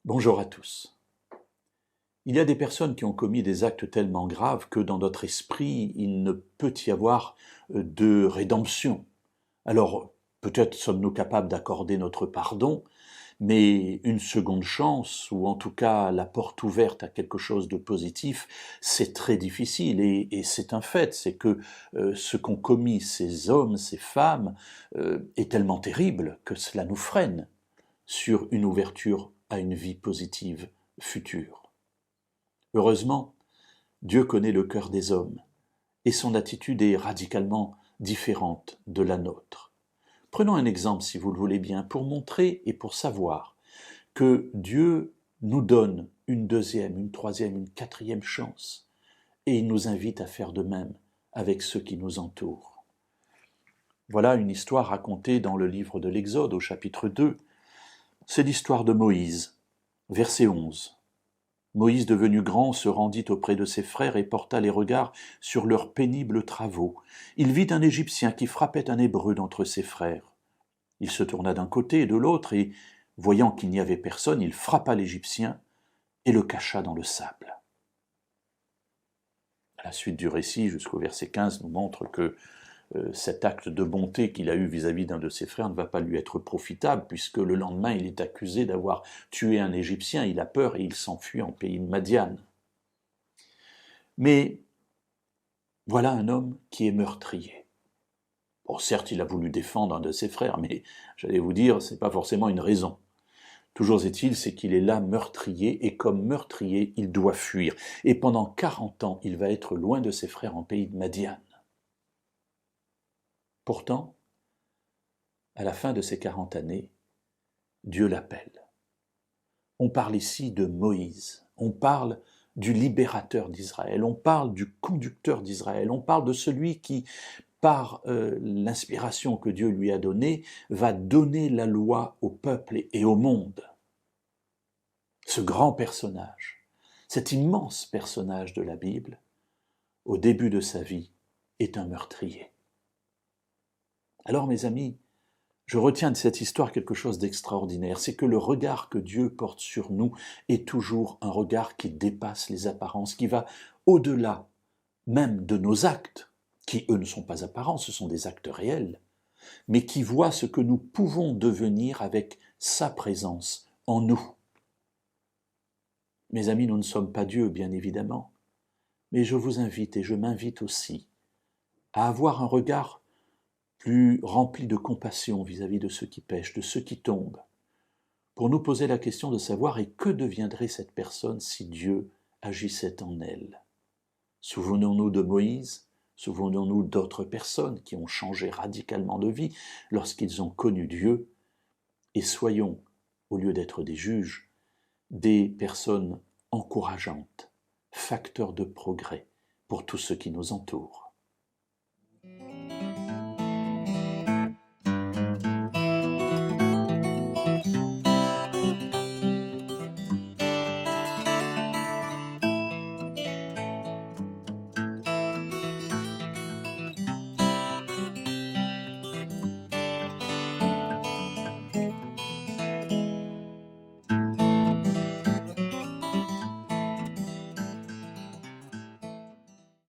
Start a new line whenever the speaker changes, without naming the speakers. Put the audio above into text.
Bonjour à tous. Il y a des personnes qui ont commis des actes tellement graves que dans notre esprit, il ne peut y avoir de rédemption. Alors, peut-être sommes-nous capables d'accorder notre pardon, mais une seconde chance, ou en tout cas la porte ouverte à quelque chose de positif, c'est très difficile. Et c'est un fait, c'est que ce qu'ont commis ces hommes, ces femmes, est tellement terrible que cela nous freine sur une ouverture à une vie positive future. Heureusement, Dieu connaît le cœur des hommes et son attitude est radicalement différente de la nôtre. Prenons un exemple, si vous le voulez bien, pour montrer et pour savoir que Dieu nous donne une deuxième, une troisième, une quatrième chance et il nous invite à faire de même avec ceux qui nous entourent. Voilà une histoire racontée dans le livre de l'Exode au chapitre 2. C'est l'histoire de Moïse, verset 11. Moïse, devenu grand, se rendit auprès de ses frères et porta les regards sur leurs pénibles travaux. Il vit un Égyptien qui frappait un Hébreu d'entre ses frères. Il se tourna d'un côté et de l'autre, et, voyant qu'il n'y avait personne, il frappa l'Égyptien et le cacha dans le sable. La suite du récit, jusqu'au verset 15, nous montre que cet acte de bonté qu'il a eu vis-à-vis d'un de ses frères ne va pas lui être profitable, puisque le lendemain il est accusé d'avoir tué un Égyptien, il a peur et il s'enfuit en pays de Madian. Mais voilà un homme qui est meurtrier. Bon, certes, il a voulu défendre un de ses frères, mais j'allais vous dire, ce n'est pas forcément une raison. Toujours est-il, c'est qu'il est là meurtrier, et comme meurtrier, il doit fuir. Et pendant 40 ans, il va être loin de ses frères en pays de Madian. Pourtant, à la fin de ces 40 années, Dieu l'appelle. On parle ici de Moïse, on parle du libérateur d'Israël, on parle du conducteur d'Israël, on parle de celui qui, par l'inspiration que Dieu lui a donnée, va donner la loi au peuple et au monde. Ce grand personnage, cet immense personnage de la Bible, au début de sa vie, est un meurtrier. Alors mes amis, je retiens de cette histoire quelque chose d'extraordinaire, c'est que le regard que Dieu porte sur nous est toujours un regard qui dépasse les apparences, qui va au-delà même de nos actes, qui eux ne sont pas apparents, ce sont des actes réels, mais qui voit ce que nous pouvons devenir avec sa présence en nous. Mes amis, nous ne sommes pas Dieu, bien évidemment, mais je vous invite et je m'invite aussi à avoir un regard plus rempli de compassion vis-à-vis de ceux qui pêchent, de ceux qui tombent, pour nous poser la question de savoir et que deviendrait cette personne si Dieu agissait en elle. Souvenons-nous de Moïse, souvenons-nous d'autres personnes qui ont changé radicalement de vie lorsqu'ils ont connu Dieu, et soyons, au lieu d'être des juges, des personnes encourageantes, facteurs de progrès pour tous ceux qui nous entourent.